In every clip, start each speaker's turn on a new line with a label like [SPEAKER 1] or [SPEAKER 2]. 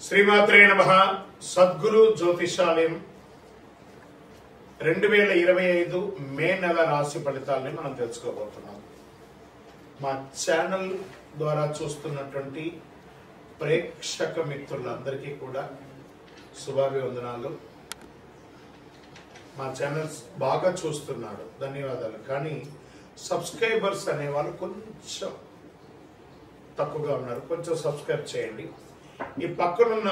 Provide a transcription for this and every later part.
[SPEAKER 1] శ్రీమాత్రే నమః. సద్గురు జ్యోతిషాలయం 2025 మే నెల రాశి ఫలితాలని మనం తెలుసుకోబోతున్నాం. మా ఛానల్ ద్వారా చూస్తున్నటువంటి ప్రేక్షక మిత్రులందరికీ కూడా శుభాభివందనాలు. మా ఛానల్స్ బాగా చూస్తున్నాడు, ధన్యవాదాలు. కానీ సబ్స్క్రైబర్స్ అనేవాళ్ళు కొంచెం తక్కువగా ఉన్నారు. కొంచెం సబ్స్క్రైబ్ చేయండి. ఈ పక్కనున్న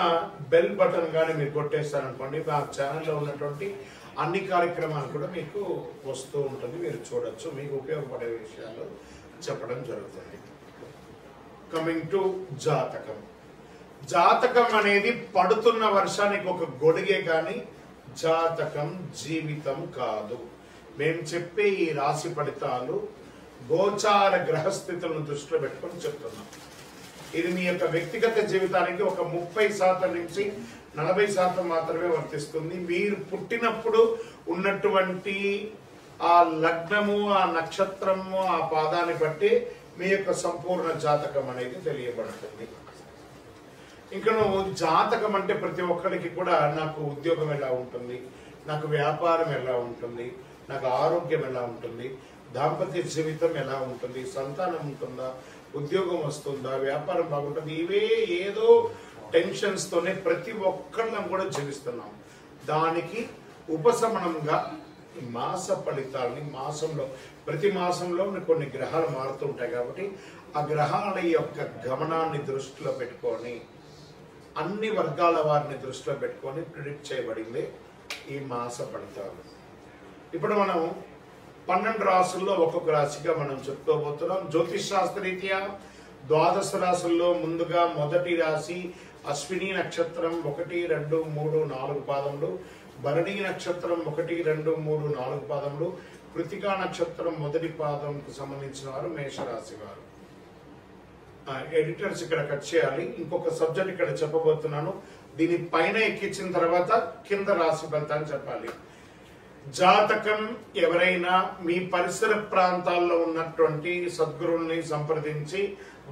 [SPEAKER 1] బెల్ బటన్ కానీ మీరు కొట్టేస్తారనుకోండి, మా ఛానల్లో ఉన్నటువంటి అన్ని కార్యక్రమాలు కూడా మీకు వస్తూ ఉంటుంది, మీరు చూడొచ్చు. మీకు ఉపయోగపడే విషయాలు చెప్పడం జరుగుతుంది. కమింగ్ టు జాతకం. జాతకం అనేది పడుతున్న వర్షానికి ఒక గొడుగే కానీ జాతకం జీవితం కాదు. మేము చెప్పే ఈ రాశి ఫలితాలు గోచార గ్రహస్థితులను దృష్టిలో పెట్టుకొని చెప్తున్నాం. ఇది మీ యొక్క వ్యక్తిగత జీవితానికి ఒక 30% నుంచి 40% మాత్రమే వర్తిస్తుంది. మీరు పుట్టినప్పుడు ఉన్నటువంటి ఆ లగ్నము, ఆ నక్షత్రము, ఆ పాదాన్ని బట్టి మీ యొక్క సంపూర్ణ జాతకం అనేది తెలియబడుతుంది. ఇంకా జాతకం అంటే ప్రతి ఒక్కరికి కూడా నాకు ఉద్యోగం ఎలా ఉంటుంది, నాకు వ్యాపారం ఎలా ఉంటుంది, నాకు ఆరోగ్యం ఎలా ఉంటుంది, దాంపత్య జీవితం ఎలా ఉంటుంది, సంతానం ఉంటుందా, ఉద్యోగం వస్తుందా, వ్యాపారం బాగుంటుంది, ఇవే ఏదో టెన్షన్స్ తోనే ప్రతి ఒక్కళ్ళం కూడా జీవిస్తున్నాం. దానికి ఉపశమనంగా మాస ఫలితాలని మాసంలో ప్రతి మాసంలో కొన్ని గ్రహాలు మారుతూ ఉంటాయి కాబట్టి ఆ గ్రహాల యొక్క గమనాన్ని దృష్టిలో పెట్టుకొని అన్ని వర్గాల వారిని దృష్టిలో పెట్టుకొని ప్రిడిక్ట్ చేయబడింది ఈ మాస ఫలితాలు. ఇప్పుడు మనం 12 రాసుల్లో ఒక్కొక్క రాశిగా మనం చెప్పుకోబోతున్నాం. జ్యోతిష్ శాస్త్రరీత్యా 12 రాసుల్లో ముందుగా మొదటి రాశి అశ్విని నక్షత్రం 1, 2, 3, 4 పాదములు, భరణి నక్షత్రం 1, 2, 3, 4 పాదములు, కృతికా నక్షత్రం మొదటి పాదంకు సంబంధించిన వారు మేషరాశి వారు. ఎడిటర్స్ ఇక్కడ కట్ చేయాలి. ఇంకొక సబ్జెక్ట్ ఇక్కడ చెప్పబోతున్నాను. దీని పైన ఎక్కించిన తర్వాత కింద రాశి ఫలితాన్ని చెప్పాలి. జాతకం ఎవరైనా మీ పరిసర ప్రాంతాల్లో ఉన్నటువంటి సద్గురుల్ని సంప్రదించి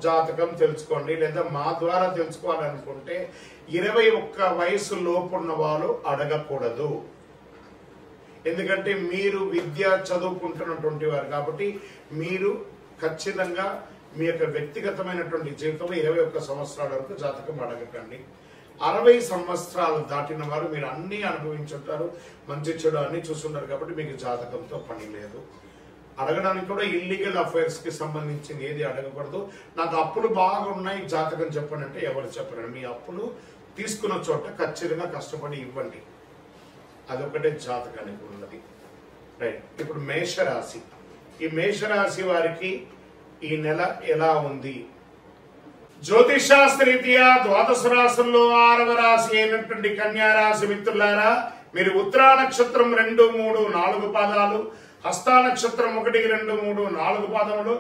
[SPEAKER 1] జాతకం తెలుసుకోండి. లేదా మా ద్వారా తెలుసుకోవాలనుకుంటే 21 వయసు లోపున్న వాళ్ళు అడగకూడదు. ఎందుకంటే మీరు విద్య చదువుకుంటున్నటువంటి వారు కాబట్టి మీరు ఖచ్చితంగా మీ యొక్క వ్యక్తిగతమైనటువంటి జీవితంలో 21 సంవత్సరాల వరకు జాతకం అడగకండి. 60 సంవత్సరాలు దాటిన వారు మీరు అన్ని అనుభవించుంటారు, మంచి చెడు అన్ని చూస్తుంటారు కాబట్టి మీకు జాతకంతో పని లేదు. అడగడానికి కూడా ఇల్లీగల్ అఫైర్స్ కి సంబంధించింది ఏది అడగకూడదు. నాకు అప్పులు బాగా ఉన్నాయి, జాతకం చెప్పండి అంటే ఎవరు చెప్పరండి. మీ అప్పులు తీసుకున్న చోట ఖచ్చితంగా కష్టపడి ఇవ్వండి, అదొకటే జాతకానికి ఉన్నది. రైట్. ఇప్పుడు మేషరాశి. ఈ మేషరాశి వారికి ఈ నెల ఎలా ఉంది? జ్యోతిష్ శాస్త్రరీత్యా 12 రాశుల్లో 6వ రాశి అయినటువంటి కన్యా రాశి మిత్రులారా, మీరు ఉత్తరా నక్షత్రం 2, 3, 4 పాదాలు, హస్తా నక్షత్రం 1, 2, 3, 4 పాదములు,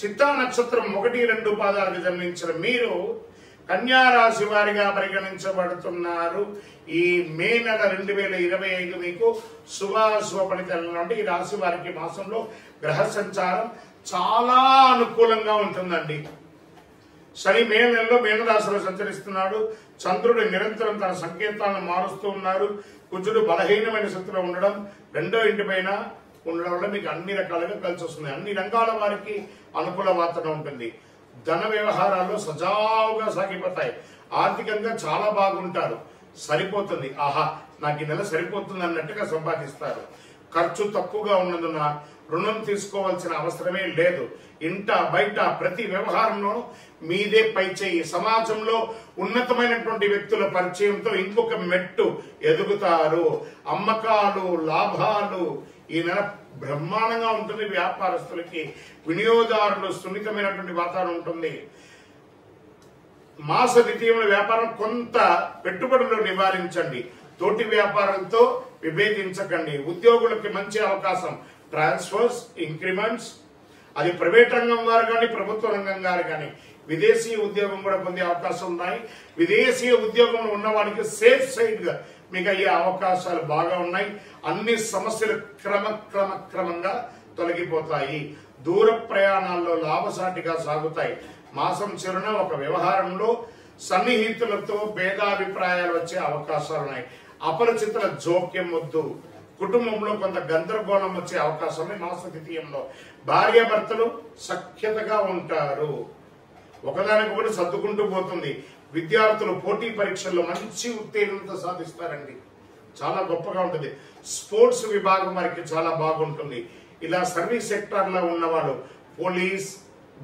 [SPEAKER 1] చిత్తా నక్షత్రం 1, 2 పాదాలకు జన్మించిన మీరు కన్యా రాశి వారిగా పరిగణించబడుతున్నారు. ఈ మే నెల 2025 మీకు శుభాశుభ ఫలితాలు అంటే ఈ రాశి వారికి మాసంలో గ్రహ సంచారం చాలా అనుకూలంగా ఉంటుందండి. శని మే నెలలో మీనరాశిలో సంచరిస్తున్నాడు. చంద్రుడు నిరంతరం తన సంకేతాలను మారుస్తూ ఉన్నారు. కుజుడు బలహీనమైన స్థితిలో ఉండడం, 2వ ఇంటి పైన ఉండడం వల్ల మీకు అన్ని రకాలుగా కలిసి వస్తుంది. అన్ని రంగాల వారికి అనుకూల వాతావరణం ఉంటుంది. ధన వ్యవహారాల్లో సజావుగా సాగిపోతాయి. ఆర్థికంగా చాలా బాగుంటారు. సరిపోతుంది, ఆహా నాకు ఈ నెల సరిపోతుంది అన్నట్టుగా సంపాదిస్తారు. ఖర్చు తక్కువగా ఉన్నందున రుణం తీసుకోవాల్సిన అవసరమే లేదు. ఇంట బయట ప్రతి వ్యవహారంలో మీదే పై చేయి. సమాజంలో ఉన్నతమైనటువంటి వ్యక్తుల పరిచయంతో ఇంకొక మెట్టు ఎదుగుతారు. అమ్మకాలు, లాభాలు ఈ నెల బ్రహ్మాండంగా ఉంటుంది. వ్యాపారస్తులకి, వినియోగదారులు సున్నితమైనటువంటి వాతావరణం ఉంటుంది. మాస ద్వితీయంలో వ్యాపారం కొంత పెట్టుబడులు నివారించండి. తోటి వ్యాపారంతో విభేదించకండి. ఉద్యోగులకి మంచి అవకాశం, ట్రాన్స్ఫర్స్, ఇంక్రిమెంట్స్, అది ప్రైవేట్ రంగం వారు కానీ ప్రభుత్వ రంగం వారు కానీ విదేశీ ఉద్యోగం కూడా పొందే అవకాశం ఉన్నాయి. విదేశీ ఉద్యోగంలో ఉన్న వారికి సేఫ్ సైడ్ గా మీకు అయ్యే అవకాశాలు బాగా ఉన్నాయి. అన్ని సమస్యలు క్రమంగా తొలగిపోతాయి. దూర ప్రయాణాల్లో లాభసాటిగా సాగుతాయి. మాసం చిరున ఒక వ్యవహారంలో సన్నిహితులతో భేదాభిప్రాయాలు వచ్చే అవకాశాలు ఉన్నాయి. అపరిచితుల జోక్యం వద్దు. కుటుంబంలో కొంత గందరగోళం వచ్చే అవకాశం ఉంది. మాస ద్వితీయంలో భార్యాభర్తలు సఖ్యతగా ఉంటారు. ఒకదానికొకటి సర్దుకుంటూ పోతుంది. విద్యార్థులు పోటీ పరీక్షల్లో మంచి ఉత్తీర్ణత సాధిస్తారండి. చాలా గొప్పగా ఉంటుంది. స్పోర్ట్స్ విభాగం వారికి చాలా బాగుంటుంది. ఇలా సర్వీస్ సెక్టార్లో ఉన్నవాళ్ళు, పోలీస్,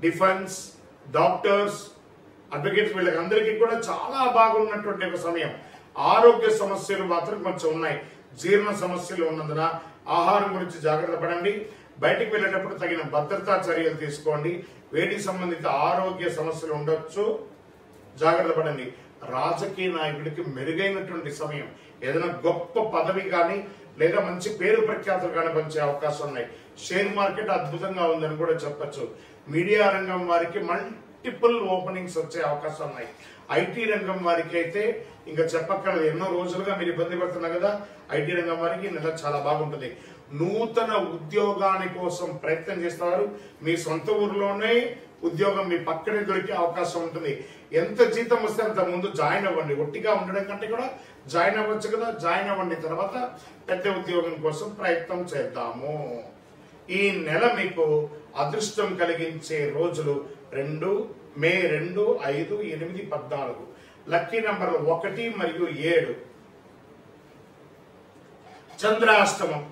[SPEAKER 1] డిఫెన్స్, డాక్టర్స్, అడ్వకేట్స్, వీళ్ళకి అందరికీ కూడా చాలా బాగున్నటువంటి ఒక సమయం. ఆరోగ్య సమస్యలు మాత్రం కొంచెం ఉన్నాయి. జీర్ణ సమస్యలు ఉన్నందున ఆహారం గురించి జాగ్రత్త పడండి. బయటికి వెళ్ళేటప్పుడు తగిన భద్రతా చర్యలు తీసుకోండి. వేడి సంబంధిత ఆరోగ్య సమస్యలు ఉండొచ్చు, జాగ్రత్త పడండి. రాజకీయ నాయకుడికి మెరుగైనటువంటి సమయం. ఏదైనా గొప్ప పదవి కానీ లేదా మంచి పేరు ప్రఖ్యాతులు కానీ పంచే అవకాశం ఉన్నాయి. షేర్ మార్కెట్ అద్భుతంగా ఉందని కూడా చెప్పచ్చు. మీడియా రంగం వారికి మల్టిపుల్ ఓపెనింగ్స్ వచ్చే అవకాశం ఉన్నాయి. ఐటీ రంగం వారికి అయితే ఇంకా చెప్పక్కర్లేదు. ఎన్నో రోజులుగా మీరు ఇబ్బంది పడుతున్నారు కదా. ఐటీ రంగం వారికి నెల చాలా బాగుంటుంది. నూతన ఉద్యోగాని కోసం ప్రయత్నం చేస్తున్నారు. మీ సొంత ఊరిలోనే ఉద్యోగం మీ పక్కనే దొరికే అవకాశం ఉంటుంది. ఎంత జీతం వస్తే అంత ముందు జాయిన్ అవ్వండి. ఒట్టిగా ఉండడం కంటే కూడా జాయిన్ అవ్వచ్చు కదా. జాయిన్ అవ్వండి, తర్వాత పెద్ద ఉద్యోగం కోసం ప్రయత్నం చేద్దాము. ఈ నెల మీకు అదృష్టం కలిగించే రోజులు 2 మే 2, 5, 8, 14. లక్కీ నంబర్లు 1 మరియు 7. చంద్రాష్టమం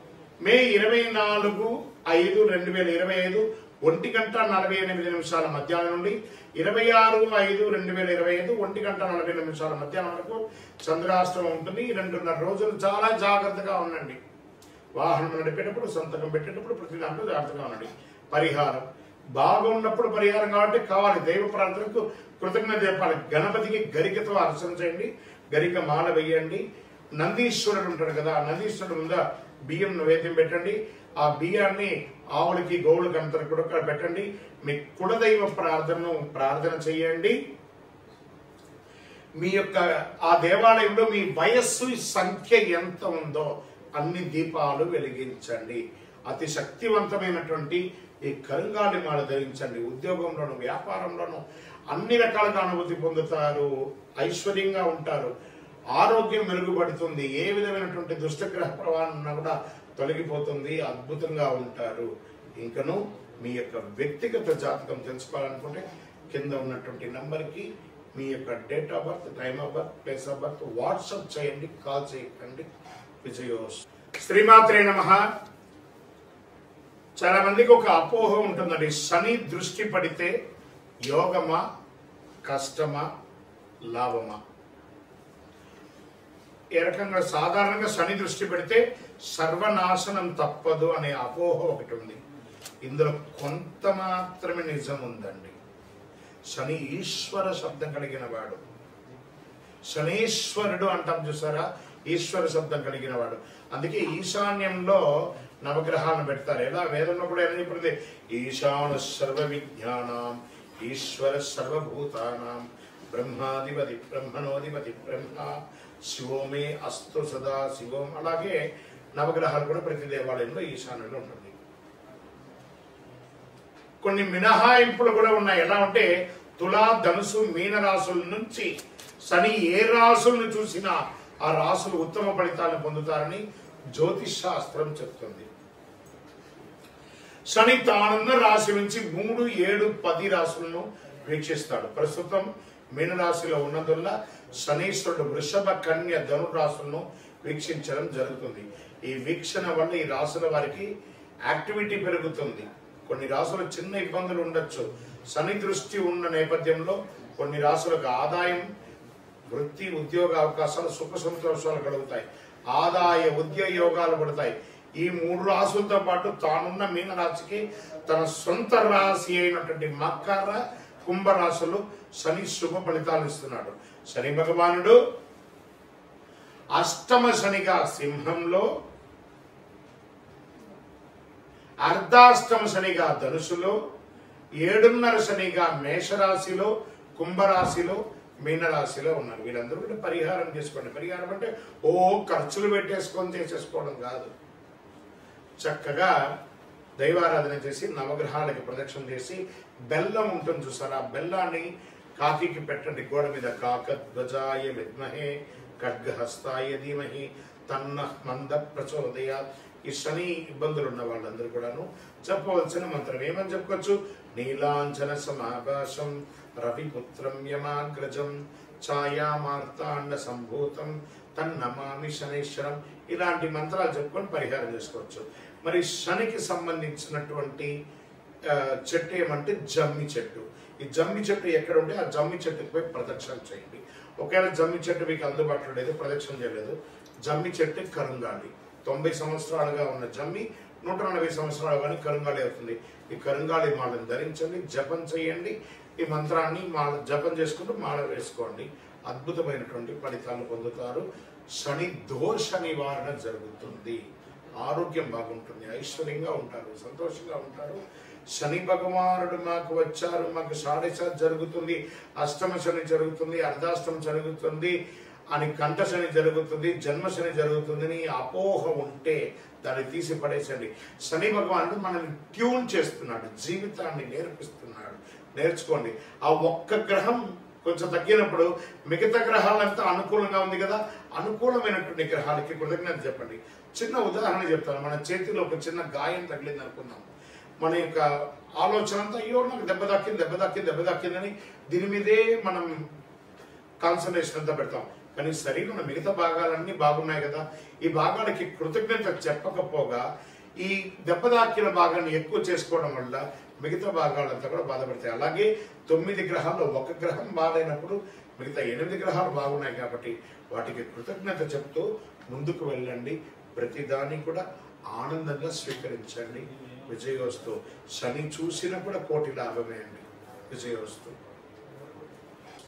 [SPEAKER 1] మే 24, 5, 2025 1:48 మధ్యాహ్నం నుండి 26, 5, 2025 1:40 మధ్యాహ్నం వరకు చంద్రాష్టమం ఉంటుంది. 2.5 రోజులు చాలా జాగ్రత్తగా ఉండండి. వాహనం నడిపేటప్పుడు, సంతకం పెట్టేటప్పుడు ప్రతి దాంట్లో జాగ్రత్తగా ఉండండి. పరిహారం బాగున్నప్పుడు పరిహారం కాబట్టి కావాలి. దైవ ప్రార్థనకు కృతజ్ఞత చెప్పాలి. గణపతికి గరికతో అర్చన చేయండి. గరిక మాల వేయండి. నందీశ్వరుడు ఉంటాడు కదా, ఆ నందీశ్వరుడు ముందు బియ్యం నైవేద్యం పెట్టండి. ఆ బియ్యాన్ని ఆవులకి, గోవులకి అంతకు కూడా పెట్టండి. మీ కులదైవ ప్రార్థన చేయండి. మీ యొక్క ఆ దేవాలయంలో మీ వయస్సు సంఖ్య ఎంత ఉందో అన్ని దీపాలు వెలిగించండి. అతి శక్తివంతమైనటువంటి ఈ కరుంగాలి మాల ధరించండి. ఉద్యోగంలోను, వ్యాపారంలోను అన్ని రకాలుగా అనుభూతి పొందుతారు. ఐశ్వర్యంగా ఉంటారు. ఆరోగ్యం మెరుగుపడుతుంది. ఏ విధమైనటువంటి దుష్టగ్రహ ప్రభావం ఉన్నా కూడా తొలగిపోతుంది. అద్భుతంగా ఉంటారు. ఇంకను మీ యొక్క వ్యక్తిగత జాతకం తెలుసుకోవాలనుకుంటే కింద ఉన్నటువంటి నంబర్కి మీ యొక్క date of birth, time of birth, place of birth WhatsApp చేయండి. కాల్ చేయకండి. విజయోస్. శ్రీమాత్రే నమః. చాలా మందికి ఒక అపోహ ఉంటుందండి. శని దృష్టి పడితే యోగమా, కష్టమా, లాభమా? ఏ రకంగా సాధారణంగా శని దృష్టి పెడితే సర్వనాశనం తప్పదు అనే అపోహ ఒకటి ఉంది. ఇందులో కొంత మాత్రమే నిజం ఉందండి. శని ఈశ్వర శబ్దం కలిగిన వాడు. శనీశ్వరుడు అంటాం చూసారా, ఈశ్వర శబ్దం కలిగిన వాడు. అందుకే ఈశాన్యంలో నవగ్రహాలను పెడతారు. ఎలా వేదంలో కూడా ఏమని చెప్పింది? ఈశాన సర్వ విజ్ఞానం ఈశ్వర సర్వభూతానాం బ్రహ్మాధిపతి బ్రహ్మణోధిపతి బ్రహ్మ శివోమే అస్తు సదా శివం. అలాగే నవగ్రహాలు కూడా ప్రతి దేవాలయంలో ఈశాన్యంలో ఉంటుంది. కొన్ని మినహాయింపులు కూడా ఉన్నాయి. ఎలా అంటే తులా, ధనుసు, మీన రాసుల నుంచి శని ఏ రాసులను చూసినా ఆ రాసులు ఉత్తమ ఫలితాలను పొందుతారని జ్యోతిష్ శాస్త్రం చెప్తుంది. శని తానున్న రాశి నుంచి 3, 7, 10 రాశులను వీక్షిస్తాడు. ప్రస్తుతం మీనరాశిలో ఉన్నందువల్ల శనీశ్వరుడు వృషభ, కన్య, ధను రాశులను వీక్షించడం జరుగుతుంది. ఈ వీక్షణ వల్ల ఈ రాశుల వారికి యాక్టివిటీ పెరుగుతుంది. కొన్ని రాశులు చిన్న ఇబ్బందులు ఉండొచ్చు. శని దృష్టి ఉన్న నేపథ్యంలో కొన్ని రాశులకు ఆదాయం, వృత్తి, ఉద్యోగ అవకాశాలు, సుఖ సంతోషాలు కలుగుతాయి. ఆదాయ ఉద్యోగ యోగాలు పడతాయి. ఈ 3 రాశులతో పాటు తానున్న మీనరాశికి తన సొంత రాశి అయినటువంటి మకర, కుంభరాశులు శని శుభ ఫలితాలు ఇస్తున్నాడు. శని భగవానుడు అష్టమ శనిగా సింహంలో, అర్ధాష్టమ శనిగా ధనుసులో, 7.5 శనిగా మేషరాశిలో, కుంభరాశిలో, మీనరాశిలో ఉన్నారు. వీళ్ళందరూ కూడా పరిహారం చేసుకోండి. పరిహారం అంటే ఓ ఖర్చులు పెట్టేసుకొని చేసేసుకోవడం కాదు. చక్కగా దైవారాధన చేసి నవగ్రహాలకి ప్రదక్షిణ చేసి బెల్లం ఉంటుంది చూసారా, బెల్లాన్ని కాకికి పెట్టండి గోడ మీద, కాకధ్వజాయ విద్మహే ఖడ్గహస్తాయ ధీమహి తన్నః మంద ప్రచోదయాత్. ఈ శని ఇబ్బందులు ఉన్న వాళ్ళందరూ కూడాను చెప్పవలసిన మంత్రం ఏమని చెప్పుకోవచ్చు? నీలాంజన సమాభాసం రవిపుత్రం యమాగ్రజం ఛాయామార్తాండ సంభూతం తన్నమామి శనైశ్వరం. ఇలాంటి మంత్రాలు చెప్పుకొని పరిహారం చేసుకోవచ్చు. మరి శనికి సంబంధించినటువంటి చెట్టు ఏమంటే జమ్మి చెట్టు. ఈ జమ్మి చెట్టు ఎక్కడ ఉంటే ఆ జమ్మి చెట్టుకు పోయి ప్రదక్షిణ చేయండి. ఒకవేళ జమ్మి చెట్టు మీకు అందుబాటులో లేదు, ప్రదక్షిణ చేయలేదు, జమ్మి చెట్టు కరుంగాలి. 90 సంవత్సరాలుగా ఉన్న జమ్మి 140 సంవత్సరాలు కానీ కరుంగాలి అవుతుంది. ఈ కరుంగాలి మాలను ధరించండి, జపం చేయండి. ఈ మంత్రాన్ని మాల జపం చేసుకుంటూ మాల వేసుకోండి. అద్భుతమైనటువంటి ఫలితాలు పొందుతారు. శని దోష నివారణ జరుగుతుంది. ఆరోగ్యం బాగుంటుంది, ఐశ్వర్యంగా ఉంటారు, సంతోషంగా ఉంటారు. శని భగవానుడు మాకు వచ్చారు, మాకు షాడశ జరుగుతుంది, అష్టమ శని జరుగుతుంది, అర్ధాష్టమ జరుగుతుంది అని, కంఠ శని జరుగుతుంది, జన్మ శని జరుగుతుంది అని అపోహ ఉంటే దాన్ని తీసి పడేసండి. శని భగవానుడు మనల్ని ట్యూన్ చేస్తున్నాడు, జీవితాన్ని నేర్పిస్తున్నాడు. నేర్చుకోండి. ఆ ఒక్క గ్రహం కొంచెం తగ్గినప్పుడు మిగతా గ్రహాలంతా అనుకూలంగా ఉంది కదా, అనుకూలమైనటువంటి గ్రహాలకి కృతజ్ఞత చెప్పండి. చిన్న ఉదాహరణ చెప్తాను. మన చేతిలో ఒక చిన్న గాయం తగిలింది అనుకుందాం. మన యొక్క ఆలోచన అంతా అయ్యో నాకు దెబ్బ తాకిందని దీని మీదే మనం కాన్సన్ట్రేషన్ అంతా పెడతాం. కానీ శరీరంలో మిగతా భాగాలన్నీ బాగున్నాయి కదా, ఈ భాగాలకి కృతజ్ఞత చెప్పకపోగా ఈ దెబ్బ తాకిన భాగాన్ని ఎక్కువ చేసుకోవడం వల్ల మిగతా భాగాలంతా కూడా బాధపడతాయి. అలాగే 9 గ్రహాల్లో ఒక గ్రహం బాగాలేనప్పుడు మిగతా 8 గ్రహాలు బాగున్నాయి కాబట్టి వాటికి కృతజ్ఞత చెప్తూ ముందుకు వెళ్ళండి. ప్రతిదాన్ని కూడా ఆనందంగా స్వీకరించండి. విజయోస్తు. శని చూసినా కూడా కోటి లాభమే అండి. విజయోస్తు.